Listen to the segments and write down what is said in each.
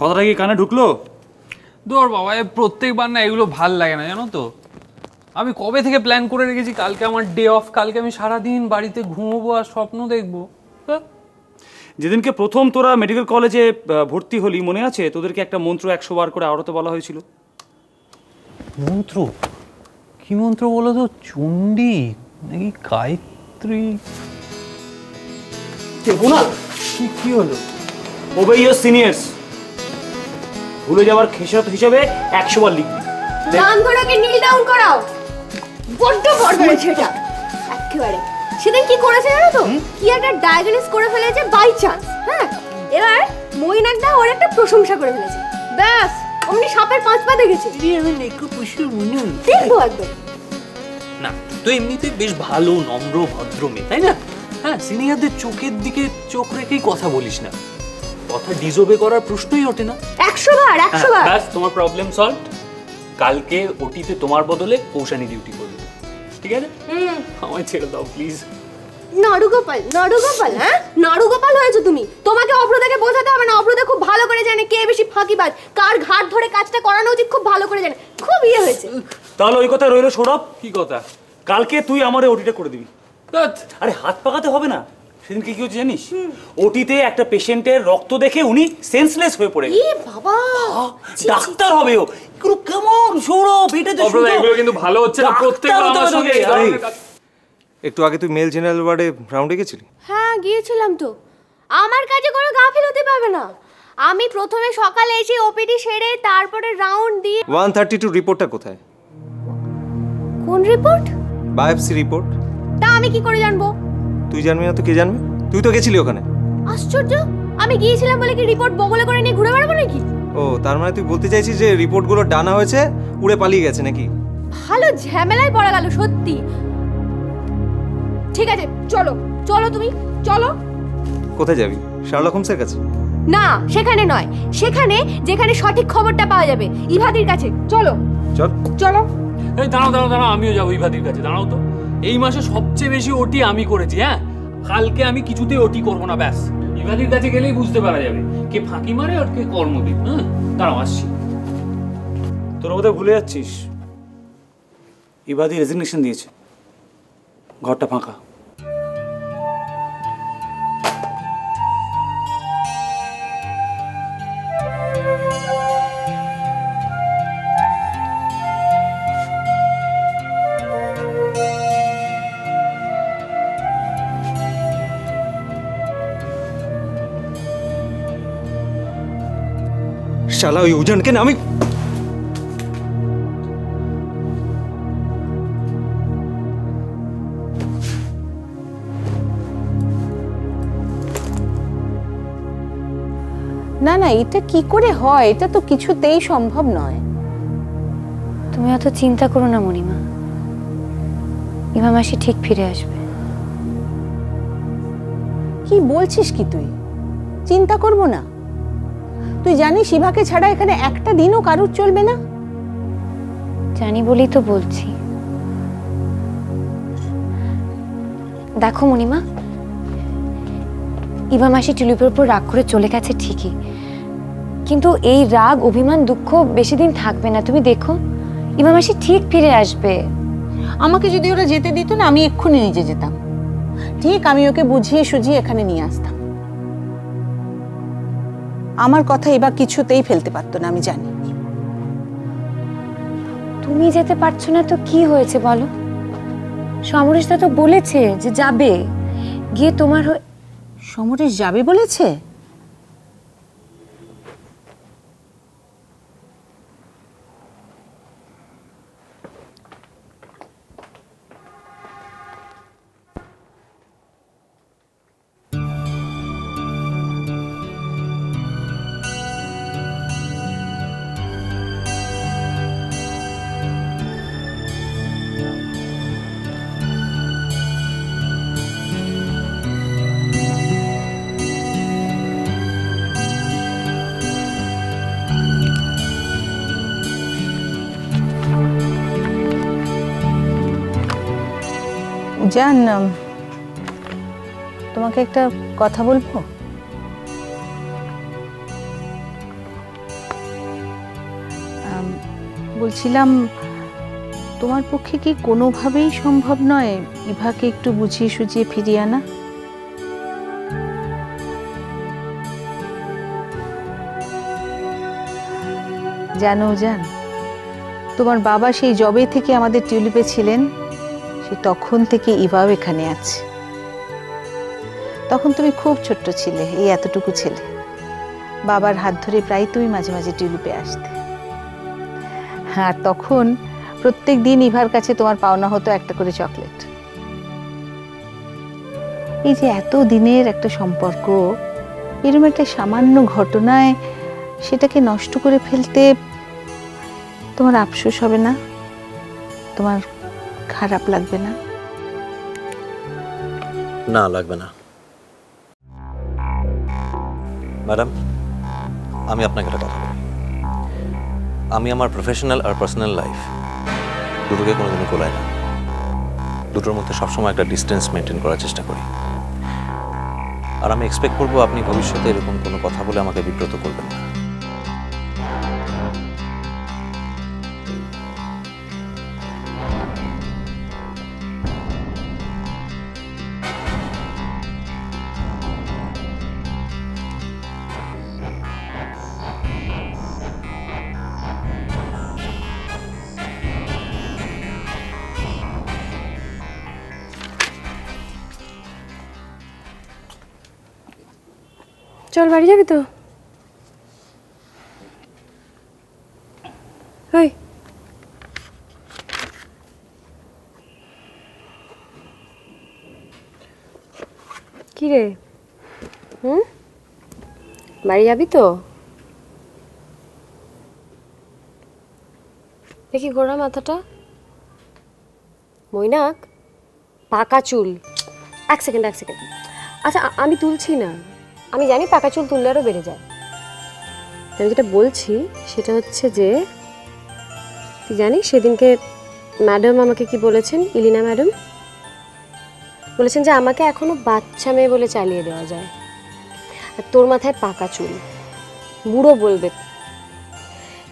কথাটা কি কানে ঢুকলো? দৌড় বাবা, প্রত্যেকবার না এগুলো ভাল লাগে না জানো তো। আমি কবে থেকে প্ল্যান করে রেখেছি কালকে আমার ডে অফ, কালকে আমি সারাদিন বাড়িতে ঘুমোবো আর স্বপ্ন দেখবো। যেদিনকে প্রথম তোরা মেডিকেল কলেজে ভর্তি হলি মনে আছে, তোদেরকে একটা মন্ত্র 100 বার করে আওড়াতে বলা হয়েছিল। মন্ত্র? কি মন্ত্র বলো তো? চণ্ডী নাকি গায়ত্রী? কি হলো? ওবে ইয়োর সিনিয়র্স, ভুলে যাওয়ার খেসারত হিসেবে 100 বার লিখবি। নাম ধরেকে নীল ডাউন করাও। বড্ড বড় হয়েছে এটা একেবারে। সেদিন কি করেছে জানো তো? কি একটা ডায়াগনোস করে ফেলেছে বাই চান্স। হ্যাঁ, এবার মইনাকদা ওর একটা প্রশংসা করে ফেলেছে। ব্যাস অমনি সাপের 5 পা দেখেছে। আমি নেকো পুষু মনু দেখবো একদম। না তো এমনিতে বেশ ভালো নম্র ভদ্র মেয়ে, তাই না? হ্যাঁ, সিনিয়রদের চোখের দিকে চোখ রেখেই কথা বলিস না, কথা ডিজোবে করার প্রশ্নই ওঠে না। 100 বার 100 বার। ব্যাস তোমার প্রবলেম সলভ। কালকে ওটিতে তোমার বদলে কৌশানী ডিউটি করবে, ঠিক আছে? আমায় ছেড়ে দাও প্লিজ। নাড়ুগোপাল, নাড়ুগোপাল, হ্যাঁ নাড়ুগোপাল হয়েছো তুমি। তোমাকে অপ্রদাকে বোঝাতে হবে না, অপ্রদা খুব ভালো করে জানে কে বেশি ফাঁকিবাজ, কার ঘাট ধরে কাজটা করানো উচিত খুব ভালো করে জানে। খুব ইয়ে হয়েছে। তাহলে ওই কথা রইলো সৌরভ। কি কথা? কালকে তুই আমার ওটিটা করে দিবি। আরে হাত পাকাতে হবে না। সেদিন কি হচ্ছে জানিস? ওটিতে একটা পেশেন্টের রক্ত দেখে উনি সেন্সলেস হয়ে পড়ে গেলেন। এ বাবা, ডাক্তার হবে ও। এগুলো কেমন সৌরভ? এটা তো এগুলো কিন্তু ভালো হচ্ছে না। প্রত্যেকবার আমার সঙ্গে একটু আগে তুই মেল জেনারেল ওয়ার্ডে রাউন্ডে গেছিলি? হ্যাঁ গিয়েছিলাম তো। আমার কাছে কোনো গাফিলতি পাবে না। আমি প্রথমে সকালে এসে ওপিডি সেরে তারপরে রাউন্ড দিয়ে। 132 রিপোর্টটা কোথায়? কোন রিপোর্ট? Biopsy report. তা আমি কি করে জানবো? তুই জানবি না তো কে জানবে? তুই তো গেছিলি ওখানে। আশ্চর্য, আমি গিয়েছিলাম বলে কি রিপোর্ট বগলে করে নিয়ে ঘুরে বেড়াবো নাকি? ও, তার মানে তুই বলতে চাইছিস যে রিপোর্টগুলো ডানা হয়েছে, উড়ে পালিয়ে গেছে নাকি? ভালো ঝামেলায় পড়া গেল সত্যি। ঠিক আছে চলো, চলো তুমি চলো। কোথায় যাবি? শার্লক হোমসের কাছে? না, সেখানে নয়, সেখানে যেখানে সঠিক খবরটা পাওয়া যাবে, ইভাদির কাছে। চলো চল চলো। এই দাঁড়াও দাঁড়াও দাঁড়াও, আমিও যাবো ইভাদির কাছে। দাঁড়াও তো, এই মাসে সবচেয়ে বেশি ওটি আমি করেছি। হ্যাঁ, কালকে আমি কিছুতেই ওটি করবো না। ব্যাস ইভাদির কাছে গেলেই বুঝতে পারা যাবে কে ফাঁকি মারে আর কে কর্মবিদ। হ্যাঁ দাঁড়াও আসছি। তোরা বোধহয় ভুলে যাচ্ছিস, ইবাদি রেজিগনেশন দিয়েছে, ঘরটা ফাঁকা। শালা ওই উজানকে না আমি না না, এটা কি করে হয়? এটা তো কিছুতেই সম্ভব নয়। তুমি অত চিন্তা করো না মণিমা, ইমা মাসি ঠিক ফিরে আসবে। কি বলছিস কি তুই? চিন্তা করব না? তুই জানিস ইভাকে ছাড়া এখানে একটা দিনও কারুর চলবে না। জানি বলেই তো বলছি। দেখো মণিমা, ইভা মাসি টিলুপের উপর রাগ করে চলে গেছে ঠিকই, কিন্তু এই রাগ অভিমান দুঃখ বেশি দিন থাকবে না। তুমি দেখো ইভা মাসি ঠিক ফিরে আসবে। আমাকে যদি ওরা যেতে দিত না, আমি এক্ষুনি নিজে যেতাম। ঠিক আমি ওকে বুঝিয়ে সুঝিয়ে এখানে নিয়ে আসতাম। আমার কথা এবার কিছুতেই ফেলতে পারতো না, আমি জানি। তুমি যেতে পারছো না তো কি হয়েছে বলো? সমরেশদা তো বলেছে যে যাবে, গিয়ে তোমার সমরেশ যাবে বলেছে? জান, তোমাকে একটা কথা বলবো। বলছিলাম তোমার পক্ষে কি কোনোভাবেই সম্ভব নয় ইভাকে একটু বুঝিয়ে সুঝিয়ে ফিরিয়ে আনা? জানো জান, তোমার বাবা সেই জবে থেকে আমাদের টিউলিপে ছিলেন, সে তখন থেকে ইভাও এখানে আছে। তখন তুমি খুব ছোট্ট ছিলে, এই এতটুকু ছেলে। বাবার হাত ধরে প্রায় তুমি মাঝে মাঝে টিউলিপে আসতে। আর তখন প্রত্যেক দিন ইভার কাছে তোমার পাওনা হতো একটা করে চকলেট। এই যে এত দিনের একটা সম্পর্ক, এরকম একটা সামান্য ঘটনায় সেটাকে নষ্ট করে ফেলতে তোমার আফসোস হবে না? তোমার খারাপ লাগবে না? না, লাগবে না ম্যাডাম। আমি আপনাকে একটা কথা বলি, আমি আমার প্রফেশনাল আর পার্সোনাল লাইফ দুটোকে কোনোদিনও গোলাই না। দুটোর মধ্যে সবসময় একটা ডিস্টেন্স মেনটেন করার চেষ্টা করি। আর আমি এক্সপেক্ট করবো আপনি ভবিষ্যতে এরকম কোনো কথা বলে আমাকে বিব্রত করবেন না। চল বাড়ি যাবি তো? ওই কি রে, বাড়ি যাবি তো? দেখি গোড়া মাথাটা, মৈনাক, পাকা চুল। এক সেকেন্ড। আচ্ছা আমি তুলছি না, আমি জানি পাকা চুল তুললে আরও বেড়ে যায়। আমি যেটা বলছি সেটা হচ্ছে যে, তুই জানিস সেদিনকে ম্যাডাম আমাকে কি বলেছেন? ইলিনা ম্যাডাম বলেছেন যে আমাকে এখনো বাচ্চা মেয়ে বলে চালিয়ে দেওয়া যায়। আর তোর মাথায় পাকা চুল, বুড়ো বলবে।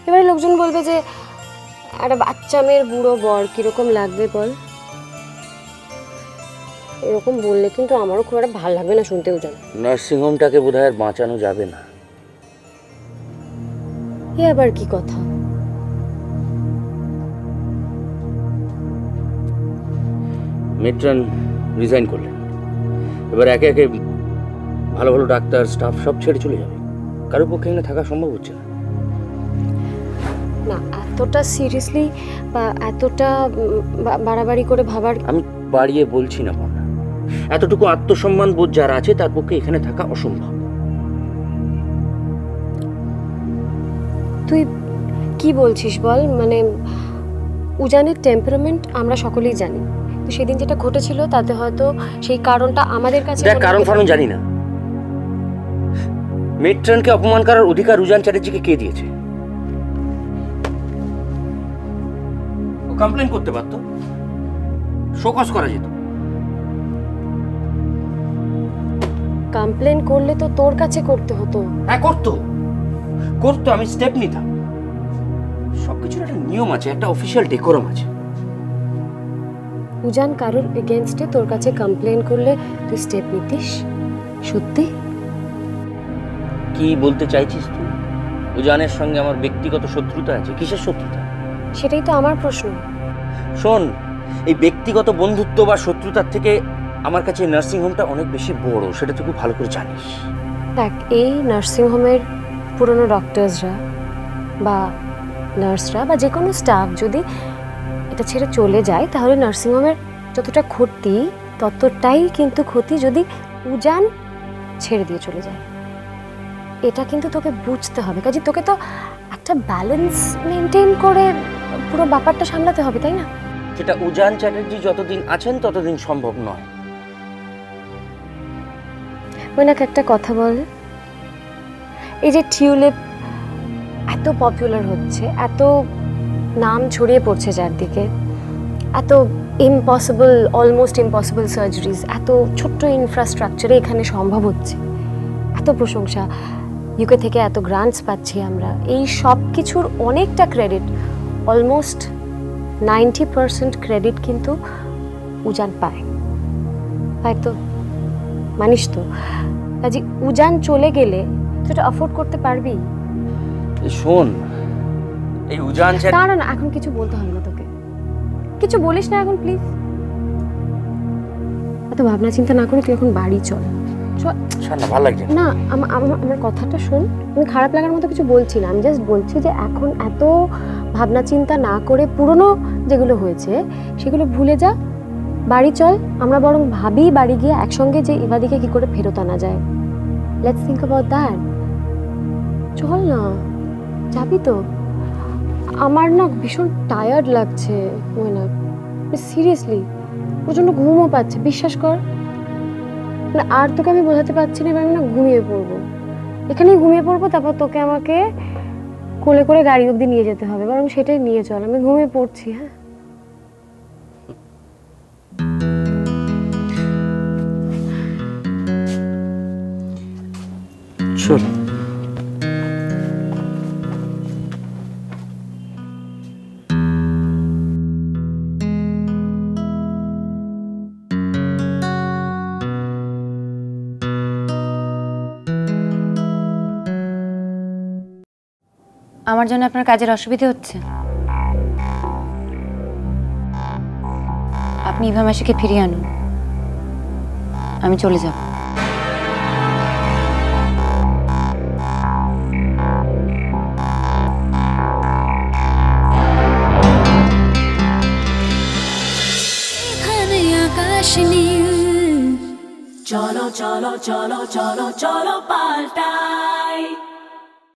এবারে লোকজন বলবে যে একটা বাচ্চা মেয়ের বুড়ো বর কিরকম লাগবে বল? এরকম বললে কিন্তু আমারও খুব একটা ভালো লাগবে না শুনতেও। জানো, নার্সিংহোমটাকে বোধহয় আর বাঁচানো যাবে না। এ আবার কি কথা? মেট্রান রিজাইন করলেন, এবার একে একে ভালো ভালো ডাক্তার স্টাফ সব ছেড়ে চলে যাবে। কারোর পক্ষে এখানে থাকা সম্ভব হচ্ছে না। না, এতটা সিরিয়াসলি বা এতটা বাড়াবাড়ি করে ভাবার আমি বাড়িয়ে বলছি না পান্না, এতটুকু আত্মসম্মান বোধ যার আছে তার পক্ষে এখানে থাকা অসম্ভব। তুই কি বলছিস বল? মানে উজানের টেম্পারামেন্ট আমরা সকলেই জানি, তো সেদিন যেটা ঘটেছিল তাতে হয়তো সেই কারণটা আমাদের কাছে কারণ ফারণ জানি না। মেট্রানকে অপমান করার অধিকার উজান চ্যাটার্জিকে কে দিয়েছে? ও কমপ্লেন করতে পারত, শোকজ করা যেত। কমপ্লেন করলে তো তোর কাছে করতে হতো। হ্যাঁ করতো, আমি স্টেপ নিতাম। সবকিছুর একটা নিয়ম আছে, একটা অফিসিয়াল ডেকোরাম আছে। উজান কারোর এগেইনস্টে তোর কাছে কমপ্লেন করলে তুই স্টেপ নিতিস? সত্যি? কি বলতে চাইছিস তুই? উজানের সঙ্গে আমার ব্যক্তিগত শত্রুতা আছে। কিসের শত্রুতা? সেটাই তো আমার প্রশ্ন। শোন, এই ব্যক্তিগত বন্ধুত্ব বা শত্রুতার থেকে আমার কাছে নার্সিংহোমটা অনেক বেশি বড়, সেটা তুই খুব ভালো করে জানিস। দেখ, এই নার্সিংহোমের পুরনো ডক্টরসরা বা নার্সরা বা যে কোনো স্টাফ যদি এটা ছেড়ে চলে যায়, তাহলে নার্সিংহোমের যতটা ক্ষতি ততটাই কিন্তু ক্ষতি যদি উজান ছেড়ে দিয়ে চলে যায়। এটা কিন্তু তোকে বুঝতে হবে। কাজে তোকে তো একটা ব্যালেন্স মেনটেন করে পুরো ব্যাপারটা সামলাতে হবে, তাই না? সেটা উজান চ্যাটার্জি যতদিন আছেন ততদিন সম্ভব নয়। মৈনাক, একটা কথা বল, এই যে টিউলিপ এত পপুলার হচ্ছে, এত নাম ছড়িয়ে পড়ছে চারদিকে, এত ইম্পসিবল, অলমোস্ট ইম্পসিবল সার্জারিজ এত ছোট্ট ইনফ্রাস্ট্রাকচারে এখানে সম্ভব হচ্ছে, এত প্রশংসা, ইউকে থেকে এত গ্রান্টস পাচ্ছি আমরা, এই সব কিছুর অনেকটা ক্রেডিট অলমোস্ট 90% ক্রেডিট কিন্তু উজান পায়, তাই তো? মানিস তো? কাজে উজান চলে গেলে তুই এটা অ্যাফোর্ড করতে পারবি? শোন, এই উজান না না না, এখন কিছু বলতে হবে না তোকে, কিছু বলিস না এখন প্লিজ। এত ভাবনা চিন্তা না করে তুই এখন বাড়ি চল। না, ভালো লাগছে না। আমার কথাটা শোন, আমি খারাপ লাগার মতো কিছু বলছি না, আমি জাস্ট বলছি যে এখন এত ভাবনা চিন্তা না করে পুরনো যেগুলো হয়েছে সেগুলো ভুলে যা, বাড়ি চল। আমরা বরং ভাবি বাড়ি গিয়ে একসঙ্গে যে ইবাদিকে কি করে ফেরত আনা যায়। Let's think about that. চল না, যাবি তো? আমার না ভীষণ টায়ার্ড লাগছে ময়না, সিরিয়াসলি প্রচন্ড ঘুমও পাচ্ছে, বিশ্বাস কর। না আর তোকে আমি বোঝাতে পারছি না, এবার আমি না ঘুমিয়ে পড়বো, এখানেই ঘুমিয়ে পড়বো। তারপর তোকে আমাকে কোলে করে গাড়ি অবধি নিয়ে যেতে হবে, বরং সেটাই নিয়ে চল। আমি ঘুমিয়ে পড়ছি। হ্যাঁ চল। আমার জন্য আপনার কাজের অসুবিধা হচ্ছে? আপনি ইভা মাসিকে ফিরিয়ে আনুন, আমি চলে যাব। আকাশ নীল, চলো চলো চলো চলো চলো পাল্টাই।